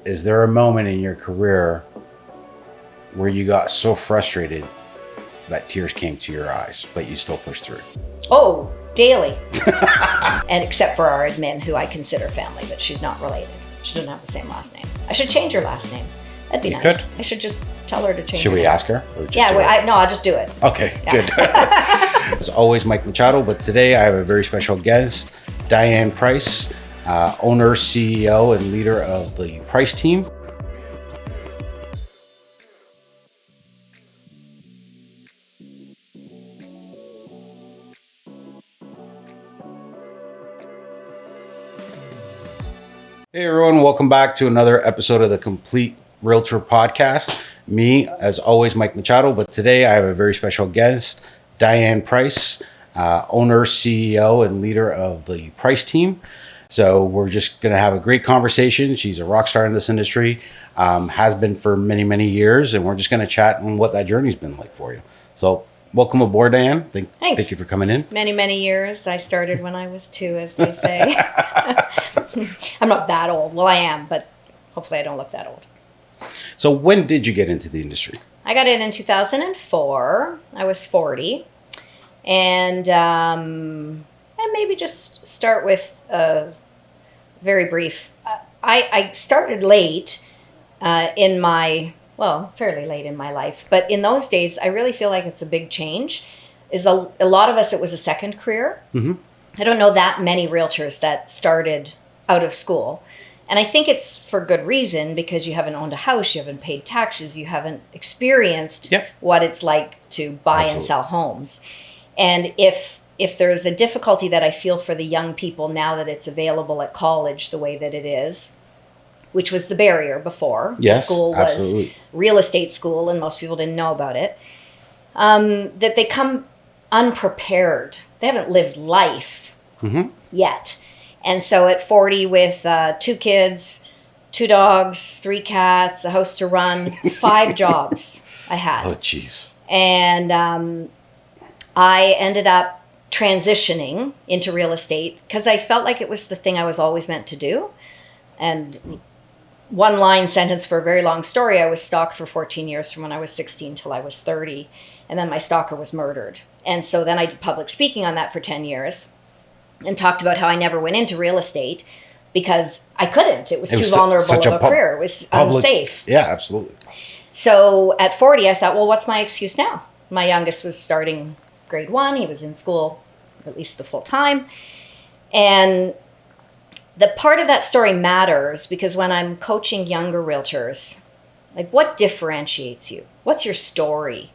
is there a moment in your career where you got so frustrated that tears came to your eyes, but you still pushed through? Oh, daily. And except for our admin, who I consider family, but she's not related. She doesn't have the same last name. I should change her last name. That'd be nice. I should just tell her to change. Should we ask her? I'll just do it. Okay, good. As always, Mike Machado, but today I have a very special guest, Diane Price, owner, CEO, and leader of the Price team. Hey everyone, welcome back to another episode of the Complete Realtor Podcast. Me, as always, Mike Machado, but today I have a very special guest, Diane Price, owner, CEO, and leader of the Price team. So we're just going to have a great conversation. She's a rock star in this industry, has been for many, many years, and we're just going to chat on what that journey's been like for you. So welcome aboard, Diane. Thanks. Thank you for coming in. Many, many years. I started when I was 2, as they say. I'm not that old. Well, I am, but hopefully I don't look that old. So when did you get into the industry? I got in 2004. I was 40. And maybe just start with a very brief. I started late fairly late in my life. But in those days, I really feel like it's a big change. A lot of us, it was a second career. Mm-hmm. I don't know that many realtors that started out of school. And I think it's for good reason, because you haven't owned a house, you haven't paid taxes, you haven't experienced what it's like to buy and sell homes. And if there's a difficulty that I feel for the young people now that it's available at college the way that it is, which was the barrier before. Yes, the school absolutely. Was real estate school and most people didn't know about it. That they come unprepared. They haven't lived life yet. And so at 40 with 2 kids, 2 dogs, 3 cats, a house to run, 5 jobs I had. Oh, jeez. And I ended up transitioning into real estate because I felt like it was the thing I was always meant to do. And one line sentence for a very long story, I was stalked for 14 years from when I was 16 till I was 30. And then my stalker was murdered. And so then I did public speaking on that for 10 years and talked about how I never went into real estate because I couldn't. It was too vulnerable of a career. It was unsafe. Yeah, absolutely. So at 40, I thought, well, what's my excuse now? My youngest was starting grade 1. He was in school at least the full time. And the part of that story matters because when I'm coaching younger realtors, like, what differentiates you? What's your story?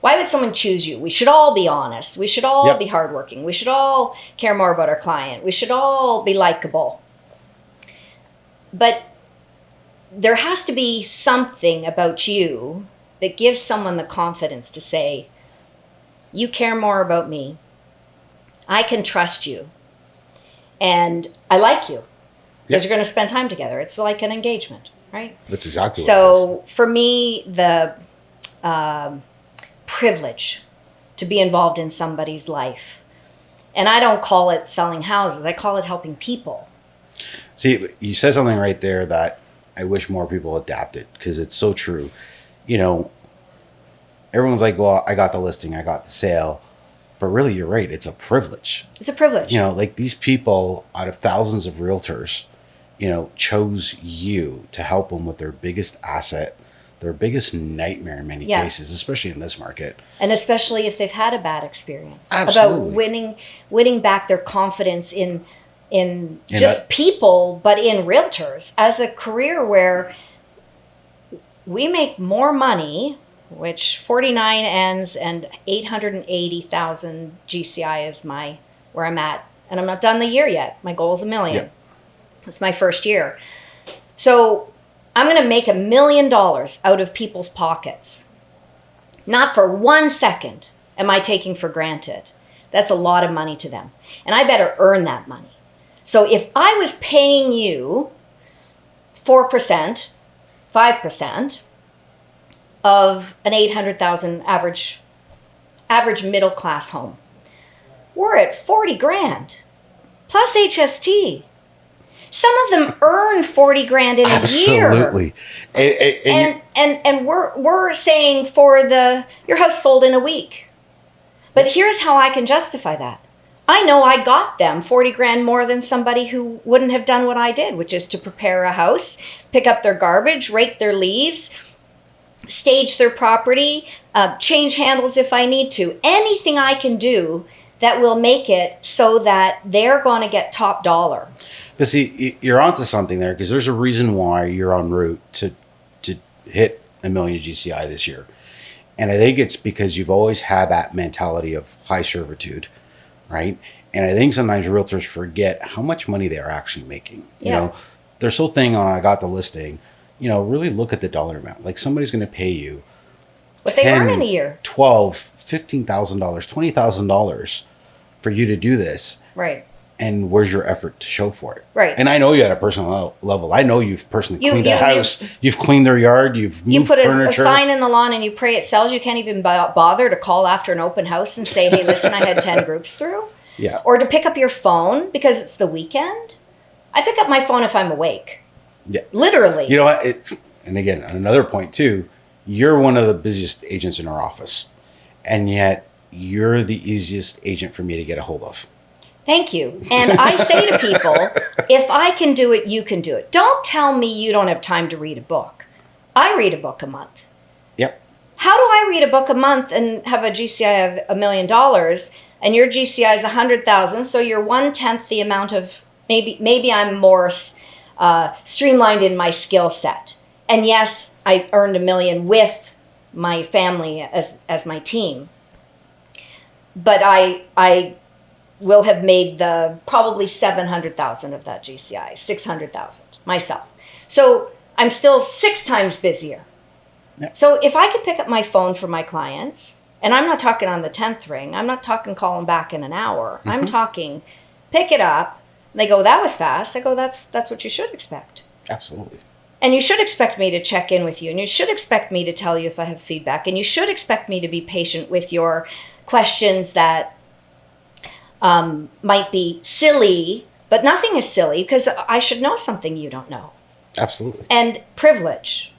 Why would someone choose you? We should all be honest. We should all be hardworking. We should all care more about our client. We should all be likable. But there has to be something about you that gives someone the confidence to say, you care more about me. I can trust you. And I like you. Because you're going to spend time together. It's like an engagement, right? That's exactly what it is. So for me, the privilege to be involved in somebody's life. And I don't call it selling houses. I call it helping people. See, you said something right there that I wish more people adapted because it's so true. You know, everyone's like, well, I got the listing, I got the sale. But really, you're right. It's a privilege. It's a privilege. You know, like these people out of thousands of realtors, you know, chose you to help them with their biggest asset, their biggest nightmare in many cases, especially in this market. And especially if they've had a bad experience. Absolutely. About winning back their confidence in just people, but in realtors as a career where we make more money, which 49 ends and 880,000 GCI is where I'm at. And I'm not done the year yet. My goal is $1 million. Yep. It's my first year. So I'm going to make $1 million out of people's pockets. Not for 1 second am I taking for granted. That's a lot of money to them. And I better earn that money. So if I was paying you 4%, 5% of an 800,000 average middle class home, we're at 40 grand plus HST. Some of them earn 40 grand in a year. Absolutely. And we're saying your house sold in a week. But here's how I can justify that. I know I got them 40 grand more than somebody who wouldn't have done what I did, which is to prepare a house, pick up their garbage, rake their leaves, stage their property, change handles if I need to. Anything I can do that will make it so that they're going to get top dollar. But see, you're onto something there, because there's a reason why you're en route to hit $1 million GCI this year. And I think it's because you've always had that mentality of high servitude, right? And I think sometimes realtors forget how much money they're actually making. You know, their whole thing on, I got the listing, really look at the dollar amount. Like, somebody's going to pay you what they earn in a year. $12,000, $15,000, $20,000 for you to do this. Right. And where's your effort to show for it? Right. And I know you at a personal level. I know you've personally cleaned a house. You've cleaned their yard. You've moved furniture. You put a sign in the lawn and you pray it sells. You can't even bother to call after an open house and say, hey, listen, I had 10 groups through. Yeah. Or to pick up your phone because it's the weekend. I pick up my phone if I'm awake. Yeah. Literally. You know what? And again, another point too, you're one of the busiest agents in our office. And yet you're the easiest agent for me to get a hold of. Thank you. And I say to people, if I can do it, you can do it. Don't tell me you don't have time to read a book. I read a book a month. Yep. How do I read a book a month and have a GCI of $1 million and your GCI is 100,000? So you're 1/10 the amount of, maybe I'm more streamlined in my skill set. And yes, I earned $1 million with my family as my team. But I will have made probably 700,000 of that GCI, 600,000 myself. So I'm still 6 times busier. Yep. So if I could pick up my phone for my clients, and I'm not talking on the 10th ring, I'm not talking call them back in an hour. Mm-hmm. I'm talking pick it up. They go, that was fast. I go, that's what you should expect. Absolutely. And you should expect me to check in with you, and you should expect me to tell you if I have feedback, and you should expect me to be patient with your questions that might be silly, but nothing is silly because I should know something you don't know. Absolutely. And privilege.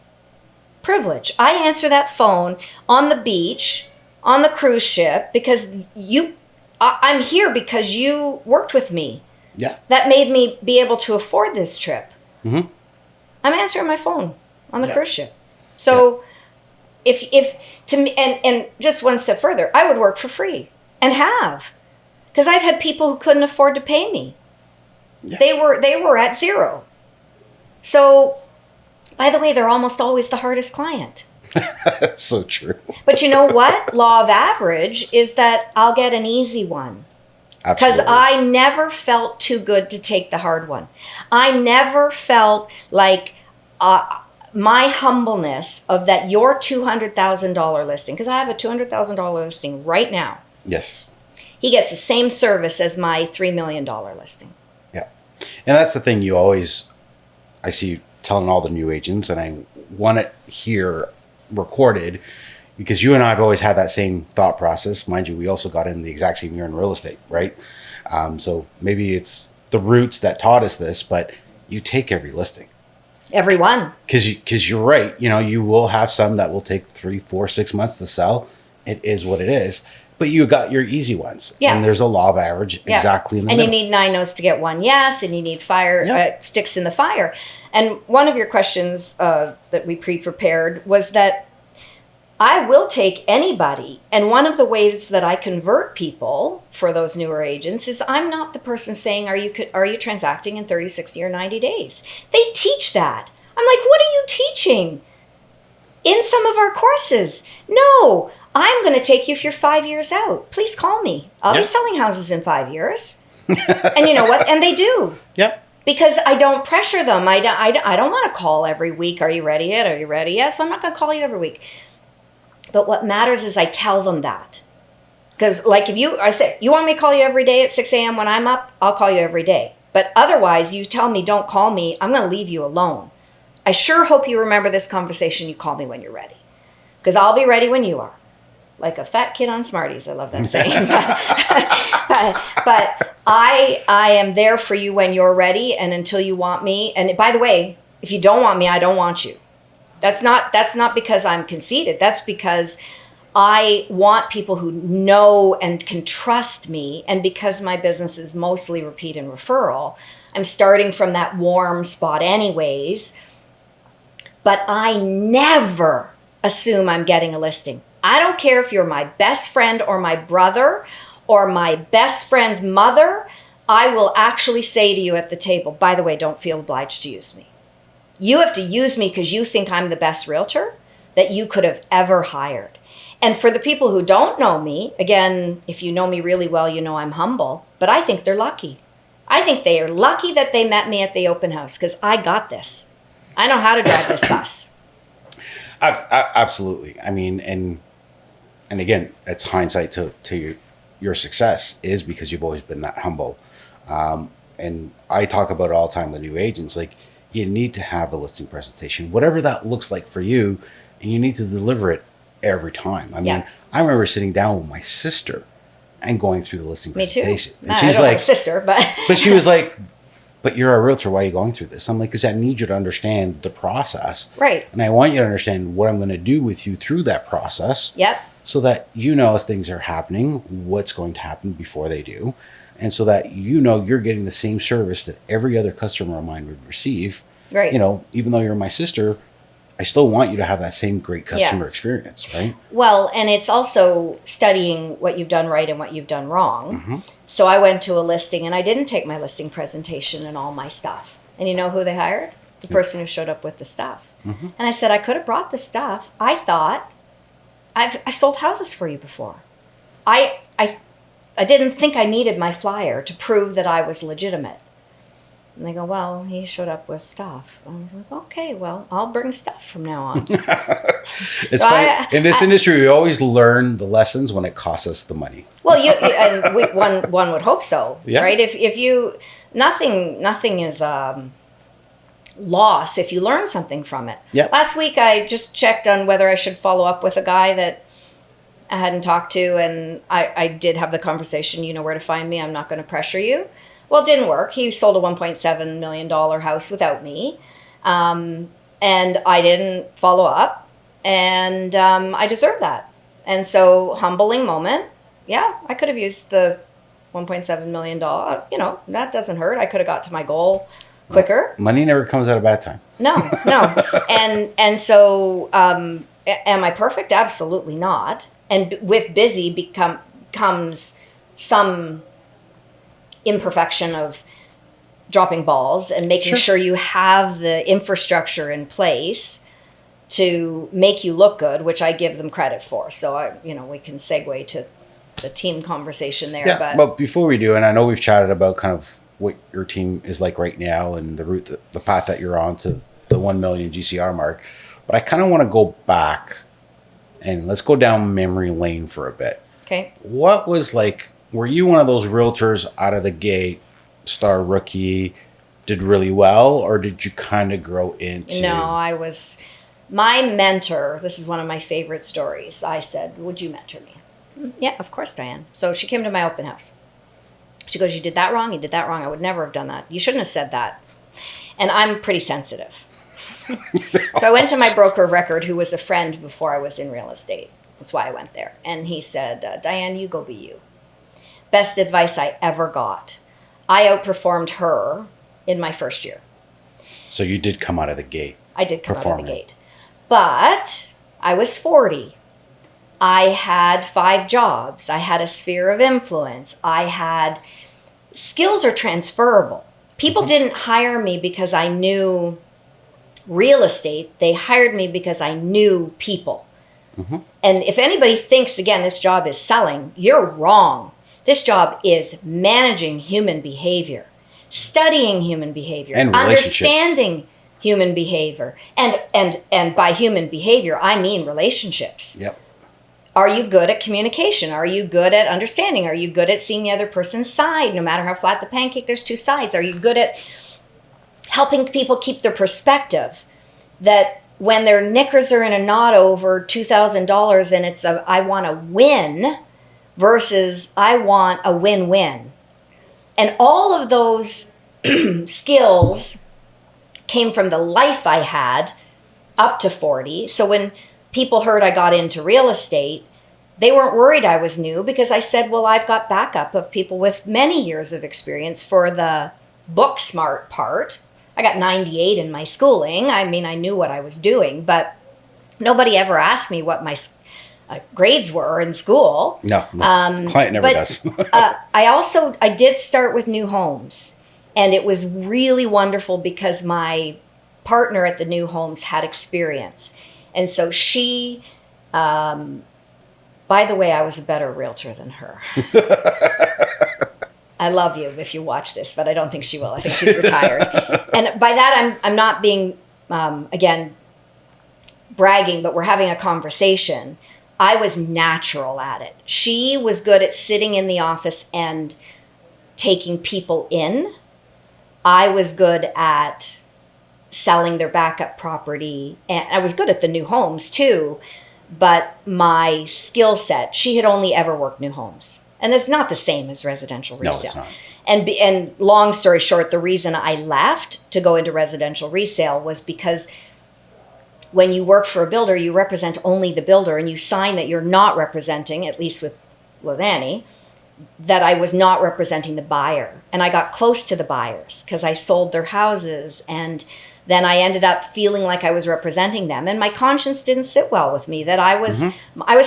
I answer that phone on the beach, on the cruise ship, because I'm here because you worked with me. Yeah. That made me be able to afford this trip. Mm-hmm. I'm answering my phone on the cruise ship. So if to me, and just one step further, I would work for free and have. Because I've had people who couldn't afford to pay me. Yeah. They were at zero. So, by the way, they're almost always the hardest client. That's so true. But you know what? Law of average is that I'll get an easy one. Because I never felt too good to take the hard one. I never felt like my humbleness of that your $200,000 listing, because I have a $200,000 listing right now. Yes. He gets the same service as my $3 million listing. Yeah. And that's the thing I see you telling all the new agents, and I want it here recorded because you and I have always had that same thought process. Mind you, we also got in the exact same year in real estate, right? So maybe it's the roots that taught us this, but you take every listing. Every one. Because you're right. You will have some that will take 3, 4, 6 months to sell. It is what it is. But you got your easy ones. Yeah. And there's a law of average exactly in the middle. And you need 9 no's to get 1 yes, and you need sticks in the fire. And one of your questions that we pre-prepared was that I will take anybody. And one of the ways that I convert people for those newer agents is I'm not the person saying, are you transacting in 30, 60, or 90 days? They teach that. I'm like, what are you teaching in some of our courses? No, I'm going to take you if you're 5 years out. Please call me. I'll be selling houses in 5 years. And you know what? And they do. Yep. Because I don't pressure them. I don't want to call every week. Are you ready yet? Are you ready yet? So I'm not going to call you every week. But what matters is I tell them that. Because like I say, you want me to call you every day at 6 a.m. when I'm up? I'll call you every day. But otherwise, you tell me don't call me, I'm going to leave you alone. I sure hope you remember this conversation. You call me when you're ready. Because I'll be ready when you are. Like a fat kid on Smarties. I love that saying. but I am there for you when you're ready and until you want me. And by the way, if you don't want me, I don't want you. That's not because I'm conceited. That's because I want people who know and can trust me. And because my business is mostly repeat and referral, I'm starting from that warm spot anyways. But I never assume I'm getting a listing. I don't care if you're my best friend or my brother or my best friend's mother. I will actually say to you at the table, by the way, don't feel obliged to use me. You have to use me because you think I'm the best realtor that you could have ever hired. And for the people who don't know me, again, if you know me really well, you know I'm humble, but I think they're lucky. I think they are lucky that they met me at the open house because I got this. I know how to drive this bus. Absolutely. I mean, and again, it's hindsight to your success is because you've always been that humble. And I talk about it all the time with new agents, like you need to have a listing presentation, whatever that looks like for you, and you need to deliver it every time. I mean, I remember sitting down with my sister and going through the listing presentation. Me too. And she's I don't like, have a sister, but but she was like, but you're a realtor. Why are you going through this? I'm like, because I need you to understand the process. Right. And I want you to understand what I'm going to do with you through that process. Yep. So that you know as things are happening, what's going to happen before they do. And so that you know you're getting the same service that every other customer of mine would receive. Right. You know, even though you're my sister, I still want you to have that same great customer experience, right? Well, and it's also studying what you've done right and what you've done wrong. Mm-hmm. So I went to a listing and I didn't take my listing presentation and all my stuff. And you know who they hired? The person who showed up with the stuff. Mm-hmm. And I said, I could have brought the stuff. I thought, I sold houses for you before. I didn't think I needed my flyer to prove that I was legitimate. And they go, well, he showed up with stuff. I was like, okay, well, I'll bring stuff from now on. It's funny. In this industry, we always learn the lessons when it costs us the money. Well, one would hope so, right? If you, nothing is loss if you learn something from it. Yep. Last week, I just checked on whether I should follow up with a guy that I hadn't talked to, and I did have the conversation, you know where to find me, I'm not going to pressure you. Well, it didn't work. He sold a $1.7 million house without me. And I didn't follow up. And I deserve that. And so, humbling moment. Yeah, I could have used the $1.7 million. You know, that doesn't hurt. I could have got to my goal quicker. Money never comes at a bad time. No. And so, am I perfect? Absolutely not. And with busy comes some imperfection of dropping balls and making sure you have the infrastructure in place to make you look good, which I give them credit for. So we can segue to the team conversation there. Yeah, but before we do, and I know we've chatted about kind of what your team is like right now and the route, the path that you're on to the 1 million GCR mark, but I kind of want to go back and let's go down memory lane for a bit. Okay. What was like, were you one of those realtors out of the gate, star rookie, did really well, or did you kind of grow into? No, I was. My mentor, this is one of my favorite stories. I said, would you mentor me? Yeah, of course, Diane. So she came to my open house. She goes, you did that wrong. I would never have done that. You shouldn't have said that. And I'm pretty sensitive. So I went to my broker of record, who was a friend before I was in real estate. That's why I went there. And he said, Diane, you go be you. Best advice I ever got. I outperformed her in my first year. So you did come out of the gate. I did come out of the gate. But I was 40. I had 5 jobs. I had a sphere of influence. I had skills are transferable. People didn't hire me because I knew real estate. They hired me because I knew people. Mm-hmm. And if anybody thinks, again, this job is selling, you're wrong. This job is managing human behavior, studying human behavior, and understanding human behavior. And by human behavior, I mean relationships. Yep. Are you good at communication? Are you good at understanding? Are you good at seeing the other person's side? No matter how flat the pancake, there's 2 sides. Are you good at helping people keep their perspective? That when their knickers are in a knot over $2,000 and it's I want to win versus I want a win-win. And all of those skills came from the life I had up to 40. So when people heard I got into real estate, they weren't worried I was new, because I said, well, I've got backup of people with many years of experience for the book smart part. I got 98 in my schooling. I mean, I knew what I was doing, but nobody ever asked me what my grades were in school. No, client never does. I did start with new homes, and it was really wonderful because my partner at the new homes had experience. And so she, by the way, I was a better realtor than her. I love you if you watch this, but I don't think she will. I think she's retired. And by that, I'm not being, again, bragging, but we're having a conversation. I was natural at it. She was good at sitting in the office and taking people in. I was good at selling their backup property. And I was good at the new homes too. But my skill set, she had only ever worked new homes. And it's not the same as residential resale. No, it's not. And long story short, the reason I left to go into residential resale was because when you work for a builder, you represent only the builder, and you sign that you're not representing, at least with Lozani, that I was not representing the buyer. And I got close to the buyers because I sold their houses, and then I ended up feeling like I was representing them. And my conscience didn't sit well with me, that I was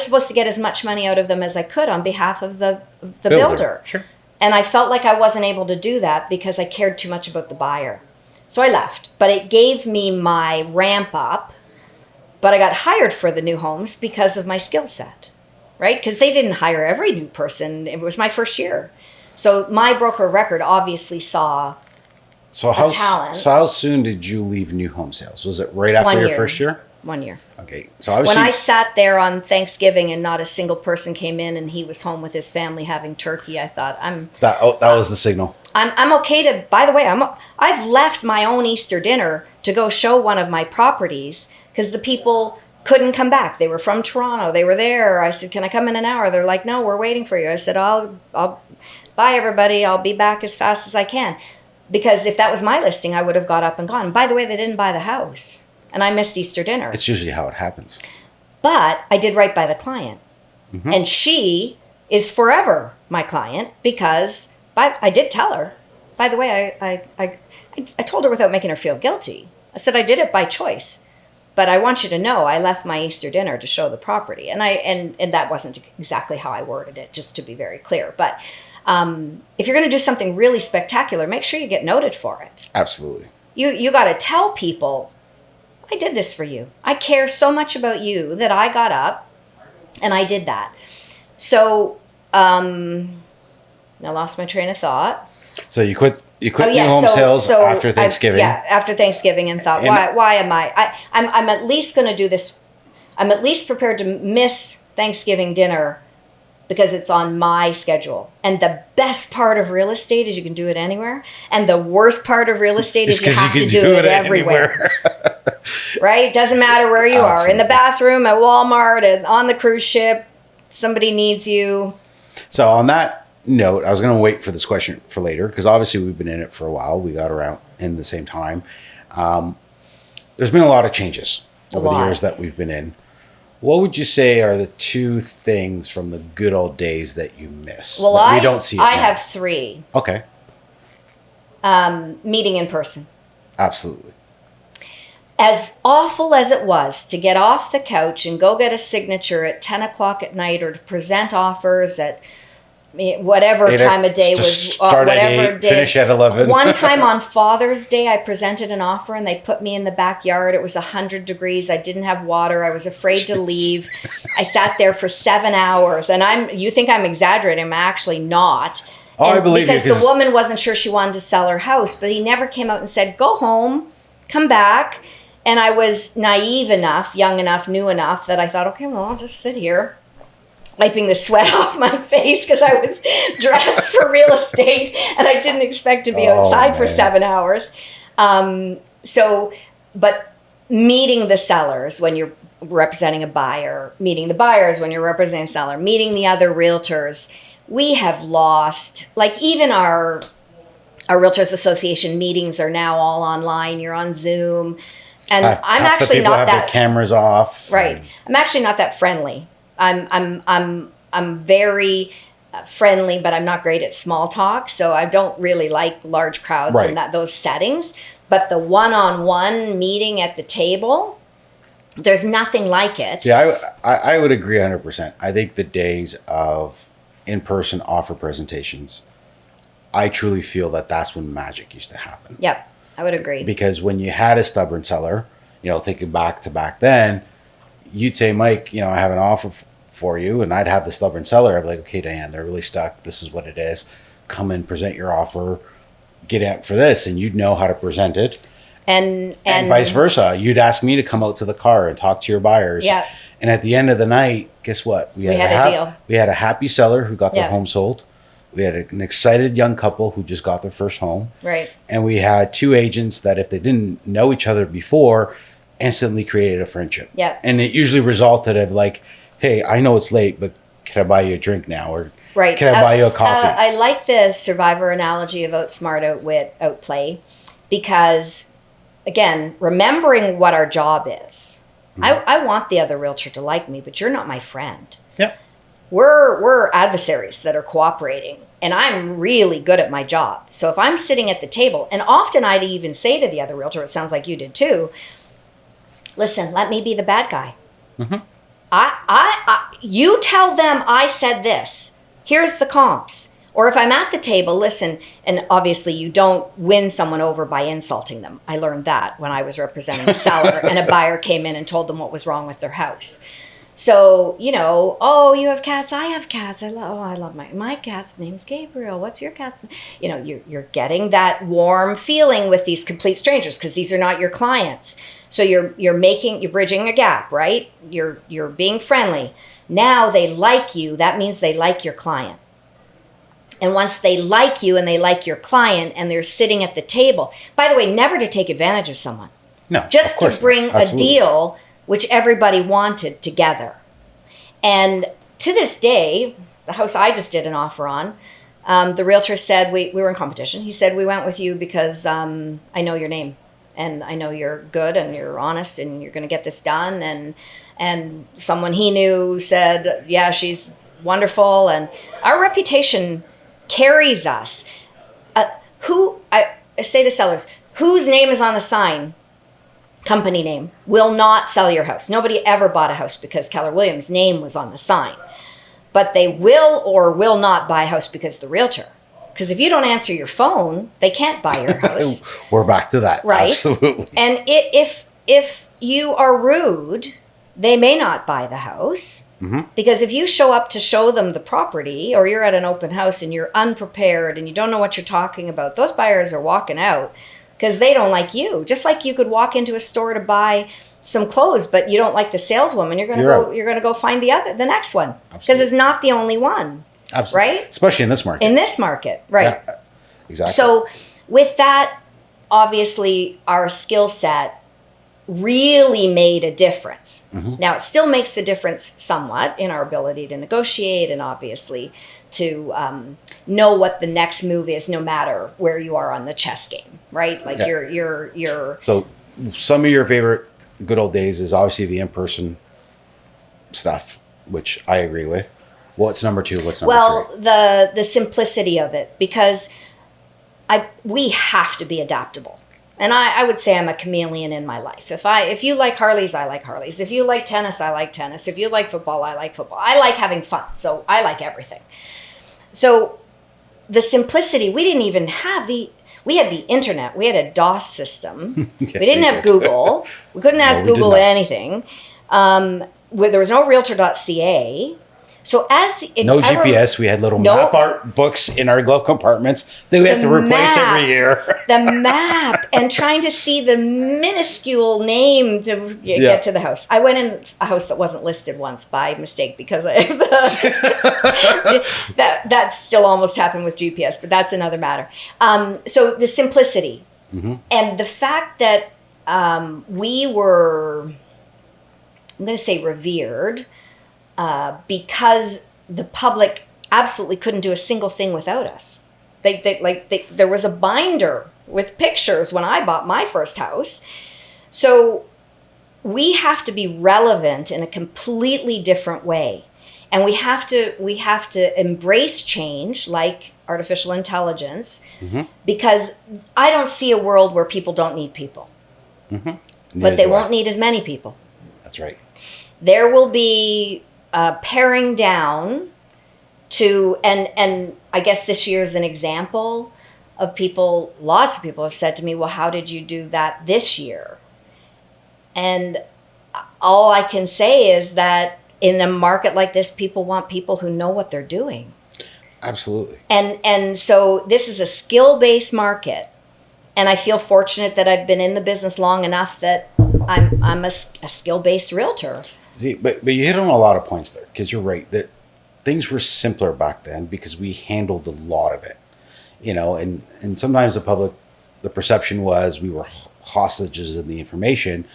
supposed to get as much money out of them as I could on behalf of the builder. Sure. And I felt like I wasn't able to do that because I cared too much about the buyer. So I left. But it gave me my ramp up. But I got hired for the new homes because of my skill set, right? Because they didn't hire every new person. It was my first year. So my broker of record obviously saw talent. So how soon did you leave new home sales? Was it right after your first year? 1 year. Okay. So obviously, when I sat there on Thanksgiving and not a single person came in and he was home with his family having turkey, I thought that was the signal. I'm okay to, by the way, I've left my own Easter dinner to go show one of my properties because the people couldn't come back. They were from Toronto. They were there. I said, can I come in an hour? They're like, no, we're waiting for you. I said, I'll bye everybody. I'll be back as fast as I can. Because if that was my listing, I would have got up and gone. By the way, they didn't buy the house. And I missed Easter dinner. It's usually how it happens. But I did right by the client. Mm-hmm. And she is forever my client because I did tell her. By the way, I told her without making her feel guilty. I said, I did it by choice. But I want you to know I left my Easter dinner to show the property. And that wasn't exactly how I worded it, just to be very clear. But if you're going to do something really spectacular, make sure you get noted for it. Absolutely. You got to tell people, I did this for you. I care so much about you that I got up and I did that. So I lost my train of thought. So you quit new home sales after Thanksgiving. After Thanksgiving, and thought, why am I'm at least going to do this. I'm at least prepared to miss Thanksgiving dinner because it's on my schedule. And the best part of real estate is you can do it anywhere. And the worst part of real estate is you have to do it everywhere. Right? Doesn't matter where you are. In the bathroom, at Walmart, on the cruise ship, somebody needs you. So on that note, I was going to wait for this question for later because obviously we've been in it for a while. We got around in the same time. There's been a lot of changes over the years that we've been in. What would you say are the two things from the good old days that you miss? Well, we don't see. I have three. Okay. Meeting in person. Absolutely. As awful as it was to get off the couch and go get a signature at 10 o'clock at night or to present offers at whatever time of day was, start whatever at 8, day. Finish at 11. One time on Father's Day, I presented an offer and they put me in the backyard. It was 100 degrees. I didn't have water. I was afraid to leave. I sat there for 7 hours, and you think I'm exaggerating. I'm actually not. Oh, I believe you. Because the woman wasn't sure she wanted to sell her house, but he never came out and said, go home, come back. And I was naive enough, young enough, new enough that I thought, okay, well, I'll just sit here, wiping the sweat off my face because I was dressed for real estate and I didn't expect to be outside for 7 hours. But meeting the sellers when you're representing a buyer, meeting the buyers when you're representing a seller, meeting the other realtors, we have lost, like even our Our Realtors Association meetings are now all online. You're on Zoom. And I'm Half the actually people not have that their cameras off. right. I'm actually not that friendly. I'm very friendly, but I'm not great at small talk. So I don't really like large crowds Right. and those settings. But the one-on-one meeting at the table, there's nothing like it. Yeah, I would agree 100%. I think the days of in-person offer presentations, I truly feel that that's when magic used to happen. Yep, I would agree. Because when you had a stubborn seller, thinking back to back then, you'd say, Mike, I have an offer for you, and I'd have the stubborn seller. I'd be like, okay, Diane, they're really stuck. This is what it is. Come and present your offer. Get out for this, and you'd know how to present it. And vice versa. You'd ask me to come out to the car and talk to your buyers. Yeah. And at the end of the night, guess what? We had a deal. We had a happy seller who got their Yeah. home sold. We had an excited young couple who just got their first home. Right. And we had two agents that, if they didn't know each other before, instantly created a friendship. Yeah. And it usually resulted of like, hey, I know it's late, but can I buy you a drink now? Or Right. can I buy you a coffee? I like the survivor analogy of outsmart, outwit, outplay, because, again, remembering what our job is. I want the other realtor to like me, but you're not my friend. Yep. We're adversaries that are cooperating, and I'm really good at my job. So if I'm sitting at the table, and often I'd even say to the other realtor, it sounds like you did too, listen, let me be the bad guy. Mm-hmm. You tell them I said this. Here's the comps. Or if I'm at the table, listen, and obviously you don't win someone over by insulting them. I learned that when I was representing a seller and a buyer came in and told them what was wrong with their house. So, oh, you have cats. I have cats. I love my cat's name's Gabriel. What's your cat's name? You're getting that warm feeling with these complete strangers because these are not your clients. So you're bridging a gap, right? You're being friendly. Now they like you. That means they like your client. And once they like you and they like your client and they're sitting at the table, by the way, never to take advantage of someone. No, Just to bring a Absolutely. deal which everybody wanted together. And to this day, the house I just did an offer on, the realtor said, we were in competition. He said, we went with you because I know your name and I know you're good and you're honest and you're going to get this done. And someone he knew said, yeah, she's wonderful. And our reputation carries us. I say to sellers, whose name is on the sign, company name, will not sell your house. Nobody ever bought a house because Keller Williams' name was on the sign. But they will or will not buy a house because the realtor. Because if you don't answer your phone, they can't buy your house. We're back to that. Right? Absolutely. And if you are rude, they may not buy the house. Mm-hmm. Because if you show up to show them the property, or you're at an open house and you're unprepared and you don't know what you're talking about, those buyers are walking out because they don't like you. Just like you could walk into a store to buy some clothes, but you don't like the saleswoman, you're gonna go find the next one because it's not the only one. Absolutely. Right? Especially in this market. In this market, right? Yeah, exactly. So with that, obviously our skill set really made a difference. Mm-hmm. Now, it still makes a difference somewhat in our ability to negotiate and obviously to know what the next move is, no matter where you are on the chess game, right? Like Yeah. you're So some of your favorite good old days is obviously the in-person stuff, which I agree with. What's number two? What's number three? the simplicity of it, because we have to be adaptable. And I would say I'm a chameleon in my life. If you like Harleys, I like Harleys. If you like tennis, I like tennis. If you like football, I like football. I like having fun, so I like everything. So the simplicity, we didn't even have we had the internet. We had a DOS system. Yes, we didn't have did. Google. We couldn't ask we did Google not. anything. There was no realtor.ca. So No GPS. We had little map art books in our glove compartments that we had to replace every year. The map and trying to see the minuscule name to get to the house. I went in a house that wasn't listed once by mistake because that still almost happened with GPS, but that's another matter. So the simplicity and the fact that we were, I'm going to say revered, because the public absolutely couldn't do a single thing without us. There was a binder with pictures when I bought my first house. So we have to be relevant in a completely different way. And we have to embrace change, like artificial intelligence, because I don't see a world where people don't need people. But they won't need as many people. That's right. There will be paring down to, and I guess this year is an example of people, lots of people have said to me, well, how did you do that this year? And all I can say is that in a market like this, people want people who know what they're doing. Absolutely. And so this is a skill-based market. And I feel fortunate that I've been in the business long enough that I'm a skill-based realtor. See, but you hit on a lot of points there, because you're right that things were simpler back then because we handled a lot of it, and sometimes the perception was we were hostages of the information.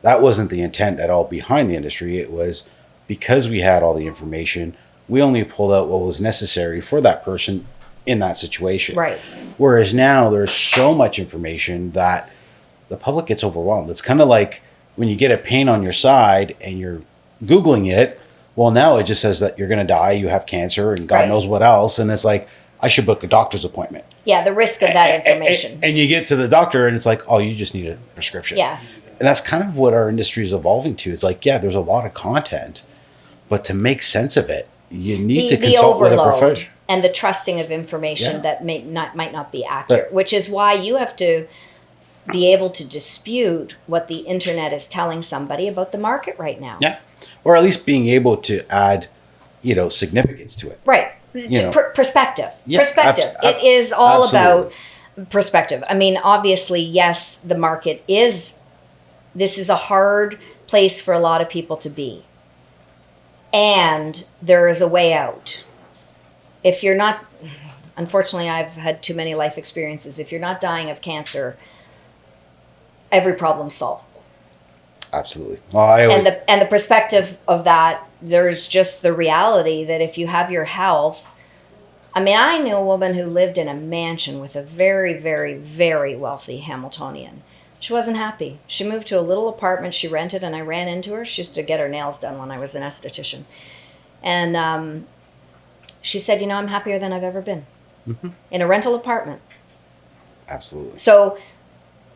That wasn't the intent at all behind the industry. It was because we had all the information, we only pulled out what was necessary for that person in that situation. Right. Whereas now there's so much information that the public gets overwhelmed. It's kind of like when you get a pain on your side and you're Googling it. Well, now it just says that you're going to die, you have cancer, and God knows what else. And it's like, I should book a doctor's appointment. Yeah, the risk of that information. And you get to the doctor and it's like, oh, you just need a prescription. Yeah. And that's kind of what our industry is evolving to. It's like, yeah, there's a lot of content, but to make sense of it, you need to consult with a professional. And the trusting of information that might not be accurate, which is why you have to be able to dispute what the internet is telling somebody about the market right now. Yeah. Or at least being able to add, significance to it. Right. Perspective. Yeah, perspective. It is all about perspective. I mean, obviously, yes, the market this is a hard place for a lot of people to be. And there is a way out. If you're not, unfortunately, I've had too many life experiences. If you're not dying of cancer, every problem's solvable. Absolutely. Well, and the perspective of that, there's just the reality that if you have your health, I mean, I knew a woman who lived in a mansion with a very, very, very wealthy Hamiltonian. She wasn't happy. She moved to a little apartment she rented, and I ran into her. She used to get her nails done when I was an esthetician. And she said, I'm happier than I've ever been in a rental apartment. Absolutely. So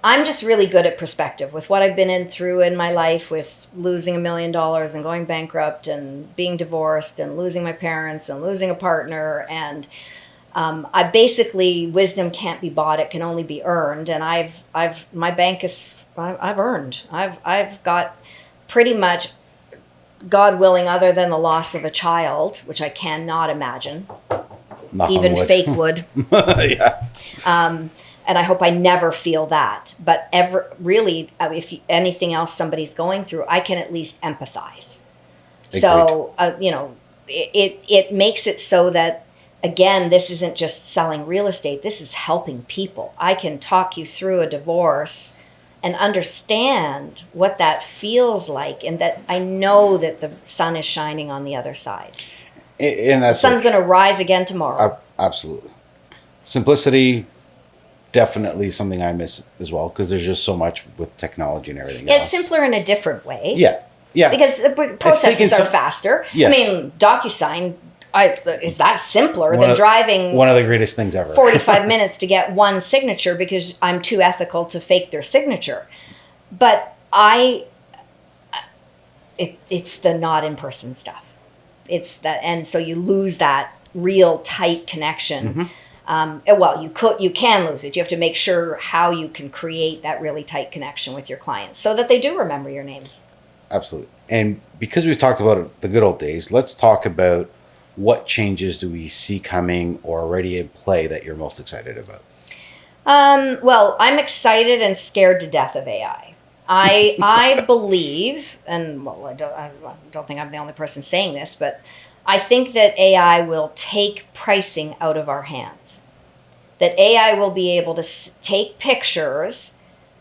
I'm just really good at perspective with what I've been through in my life, with losing $1 million and going bankrupt and being divorced and losing my parents and losing a partner. And I basically, wisdom can't be bought; it can only be earned. And I've earned. I've got pretty much, God willing, other than the loss of a child, which I cannot imagine, even fake would. Yeah. And I hope I never feel that. But if anything else somebody's going through, I can at least empathize. Agreed. So, it makes it so that, again, this isn't just selling real estate. This is helping people. I can talk you through a divorce and understand what that feels like, and that I know that the sun is shining on the other side. And the sun's going to rise again tomorrow. Absolutely. Simplicity, definitely something I miss as well, because there's just so much with technology and everything else. It's simpler in a different way. Yeah. Because the processes are faster. Yes. I mean, DocuSign, is that simpler than driving one of the greatest things ever 45 minutes to get one signature because I'm too ethical to fake their signature. But it's the not in person stuff. It's that, and so you lose that real tight connection. Well, you can lose it. You have to make sure how you can create that really tight connection with your clients so that they do remember your name. Absolutely. And because we've talked about the good old days, let's talk about what changes do we see coming or already in play that you're most excited about? Well, I'm excited and scared to death of AI. I believe, and I don't think I'm the only person saying this, but I think that AI will take pricing out of our hands. That AI will be able to take pictures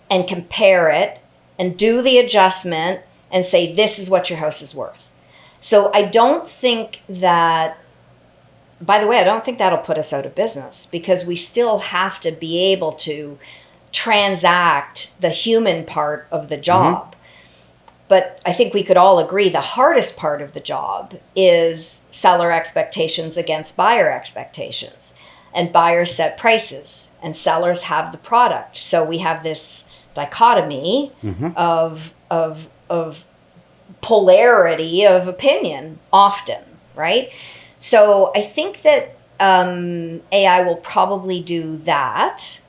and compare it and do the adjustment and say, this is what your house is worth. So I don't think that by the way, I don't think that'll put us out of business, because we still have to be able to transact the human part of the job. But I think we could all agree the hardest part of the job is seller expectations against buyer expectations. And buyers set prices and sellers have the product. So we have this dichotomy of polarity of opinion often, right? So I think that AI will probably do that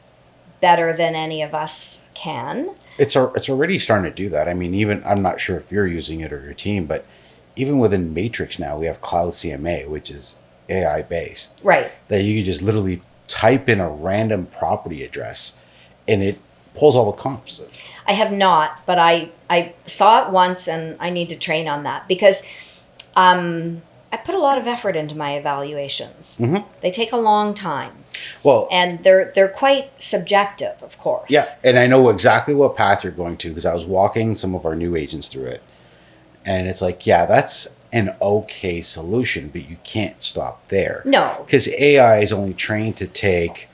better than any of us can. It's already starting to do that. I mean, even, I'm not sure if you're using it or your team, but even within Matrix now, we have Cloud CMA, which is AI based. Right. That you can just literally type in a random property address and it pulls all the comps. I have not, but I saw it once and I need to train on that, because I put a lot of effort into my evaluations. They take a long time. Well, and they're quite subjective, of course. Yeah, and I know exactly what path you're going to, because I was walking some of our new agents through it. And it's like, yeah, that's an okay solution, but you can't stop there. No. Because AI is only trained to take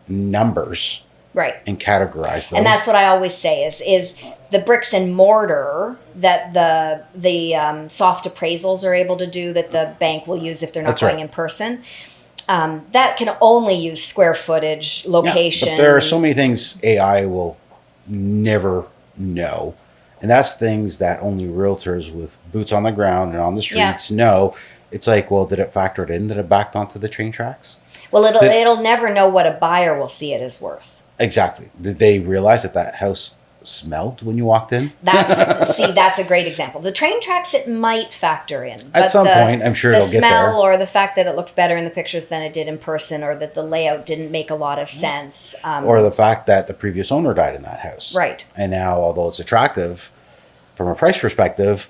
numbers, right, and categorize them. And that's what I always say is the bricks and mortar that the soft appraisals are able to do, that the bank will use if they're not going in person. That can only use square footage, location. Yeah, but there are so many things AI will never know. And that's things that only realtors with boots on the ground and on the streets know. It's like, well, did it factor it in that it backed onto the train tracks? Well, it'll never know what a buyer will see it as worth. Exactly. Did they realize that house smelled when you walked in? That's a great example. The train tracks, it might factor in. At some point, I'm sure it'll get there. The smell, or the fact that it looked better in the pictures than it did in person, or that the layout didn't make a lot of sense. Or the fact that the previous owner died in that house. Right. And now, although it's attractive from a price perspective,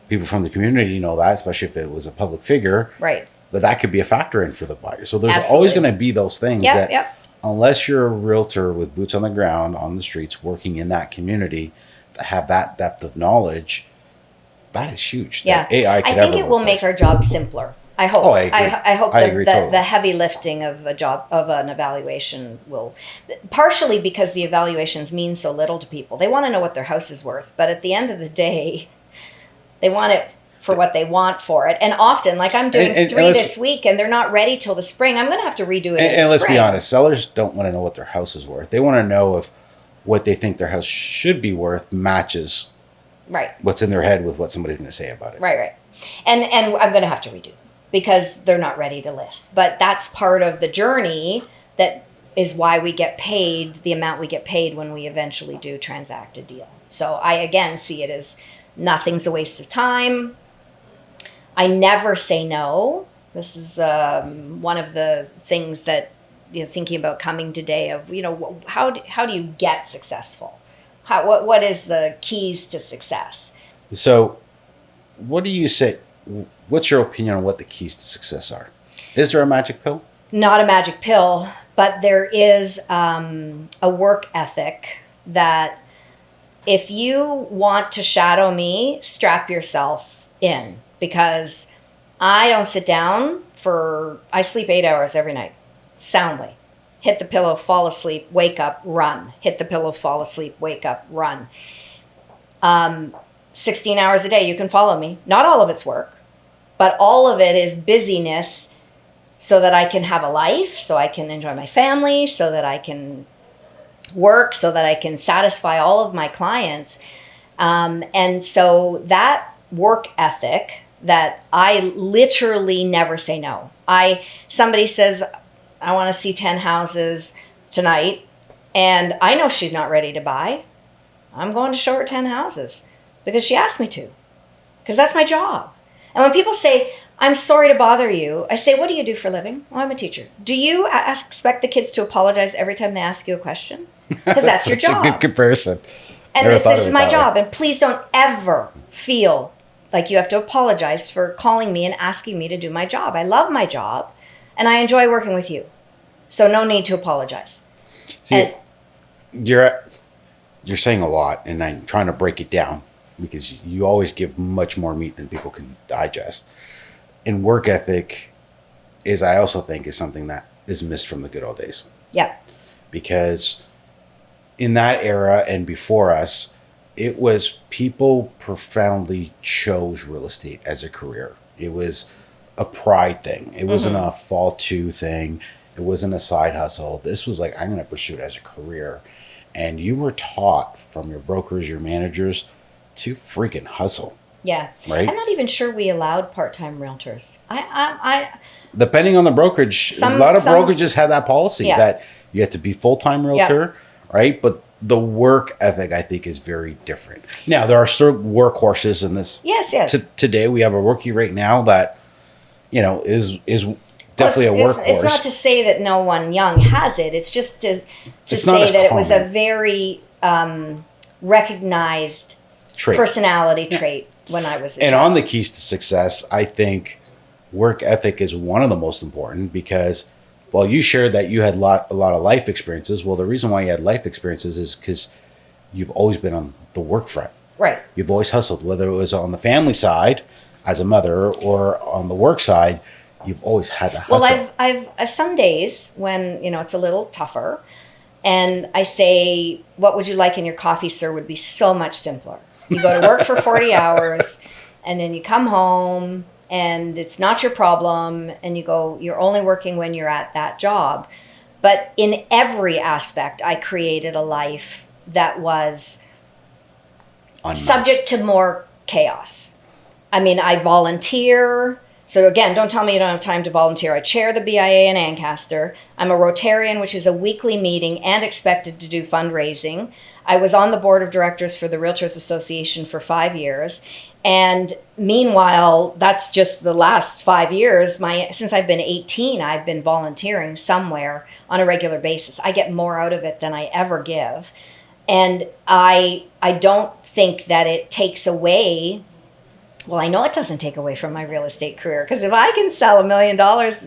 people from the community know that, especially if it was a public figure. Right. That could be a factor in for the buyer. So there's always going to be those things that unless you're a realtor with boots on the ground on the streets working in that community that have that depth of knowledge, that is huge. Yeah. AI I think it will make our job simpler. I hope. Oh, I agree. I hope Totally. the heavy lifting of an evaluation will, partially because the evaluations mean so little to people. They want to know what their house is worth, but at the end of the day, they want it for what they want for it. And often, like I'm doing three this week, and they're not ready till the spring. I'm going to have to redo it. And let's be honest, sellers don't want to know what their house is worth. They want to know if what they think their house should be worth matches what's in their head with what somebody's going to say about it. Right. And I'm going to have to redo them because they're not ready to list. But that's part of the journey. That is why we get paid the amount we get paid when we eventually do transact a deal. So I, again, see it as nothing's a waste of time. I never say no. This is one of the things that, thinking about coming today of, how do you get successful? What is the keys to success? So what do you say? What's your opinion on what the keys to success are? Is there a magic pill? Not a magic pill, but there is a work ethic that if you want to shadow me, strap yourself in. Because I don't sit down I sleep 8 hours every night, soundly. Hit the pillow, fall asleep, wake up, run. Hit the pillow, fall asleep, wake up, run. 16 hours a day, you can follow me. Not all of it's work, but all of it is busyness so that I can have a life, so I can enjoy my family, so that I can work, so that I can satisfy all of my clients. And so that work ethic that I literally never say no. Somebody says, I want to see 10 houses tonight, and I know she's not ready to buy. I'm going to show her 10 houses because she asked me to, because that's my job. And when people say, I'm sorry to bother you, I say, what do you do for a living? Well, I'm a teacher. Do you expect the kids to apologize every time they ask you a question? Because that's your job. That's a good comparison. And this is my job. And please don't ever feel like you have to apologize for calling me and asking me to do my job. I love my job, and I enjoy working with you. So no need to apologize. See, you're saying a lot, and I'm trying to break it down because you always give much more meat than people can digest. In work ethic, is I also think is something that is missed from the good old days. Yeah. Because in that era and before us, it was people profoundly chose real estate as a career. It was a pride thing. It wasn't a fall to thing. It wasn't a side hustle. This was like, I'm going to pursue it as a career. And you were taught from your brokers, your managers, to freaking hustle. Yeah. Right? I'm not even sure we allowed part-time realtors. I Depending on the brokerage, a lot of brokerages had that policy that you had to be full-time realtor, right? But the work ethic, I think, is very different. Now, there are still workhorses in this. Yes. Today, we have a rookie right now that, is definitely a workhorse. It's not to say that no one young has it. It's just to say that it was a very recognized personality trait when I was a child. And on the keys to success, I think work ethic is one of the most important because, well, you shared that you had a lot of life experiences. Well, the reason why you had life experiences is because you've always been on the work front. Right. You've always hustled, whether it was on the family side as a mother or on the work side. You've always had to hustle. Well, I've some days when, it's a little tougher and I say, what would you like in your coffee, sir, would be so much simpler. You go to work for 40 hours and then you come home and it's not your problem and you go, you're only working when you're at that job. But in every aspect, I created a life that was subject to more chaos. I mean, I volunteer. So again, don't tell me you don't have time to volunteer. I chair the BIA in Ancaster. I'm a Rotarian, which is a weekly meeting and expected to do fundraising. I was on the board of directors for the Realtors Association for 5 years. And meanwhile, that's just the last 5 years. Since I've been 18, I've been volunteering somewhere on a regular basis. I get more out of it than I ever give. And I don't think that it takes away. Well, I know it doesn't take away from my real estate career because if I can sell $1 million,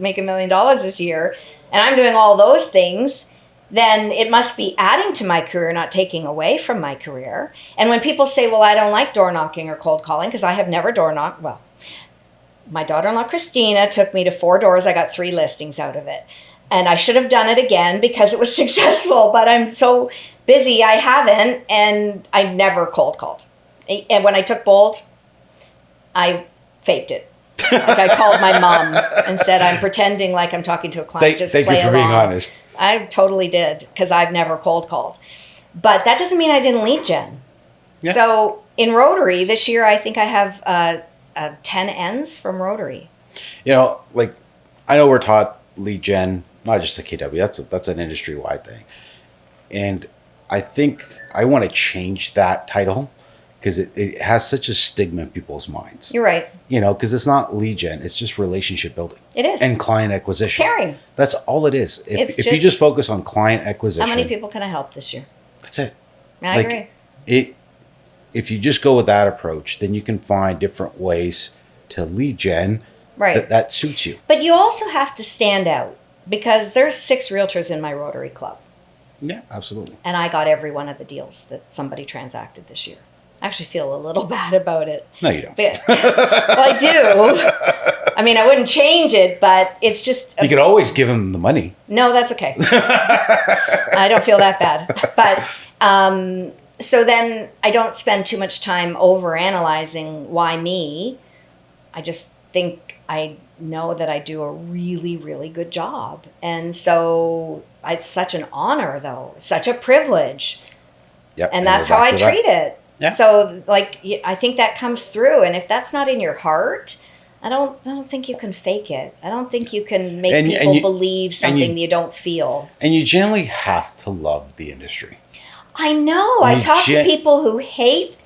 make $1 million this year, and I'm doing all those things, then it must be adding to my career, not taking away from my career. And when people say, well, I don't like door knocking or cold calling because I have never door knocked. Well, my daughter-in-law, Christina, took me to 4 doors. I got 3 listings out of it. And I should have done it again because it was successful, but I'm so busy I haven't, and I never cold called. And when I took Bold, I faked it. Like I called my mom and said, I'm pretending like I'm talking to a client. Thank you for being honest. I totally did because I've never cold called. But that doesn't mean I didn't lead gen. Yeah. So in Rotary this year, I think I have 10 N's from Rotary. I know we're taught lead gen, not just the KW. That's an industry-wide thing. And I think I want to change that title because it has such a stigma in people's minds. You're right. Because it's not lead gen, it's just relationship building. It is. And client acquisition. Caring. That's all it is. If you just focus on client acquisition. How many people can I help this year? That's it. I agree. If you just go with that approach, then you can find different ways to lead gen that suits you. But you also have to stand out because there's 6 realtors in my Rotary Club. Yeah, absolutely. And I got every one of the deals that somebody transacted this year. I actually feel a little bad about it. No, you don't. But, well, I do. I mean, I wouldn't change it, but it's just... You could always give them the money. No, that's okay. I don't feel that bad. But so then I don't spend too much time over-analyzing why me. I just think I know that I do a really, really good job. And so it's such an honor, though. It's such a privilege. Yep. And that's how I treat it. Yeah. So, I think that comes through. And if that's not in your heart, I don't think you can fake it. I don't think you can make people believe something that you don't feel. And you generally have to love the industry. I know. I talk to people who hate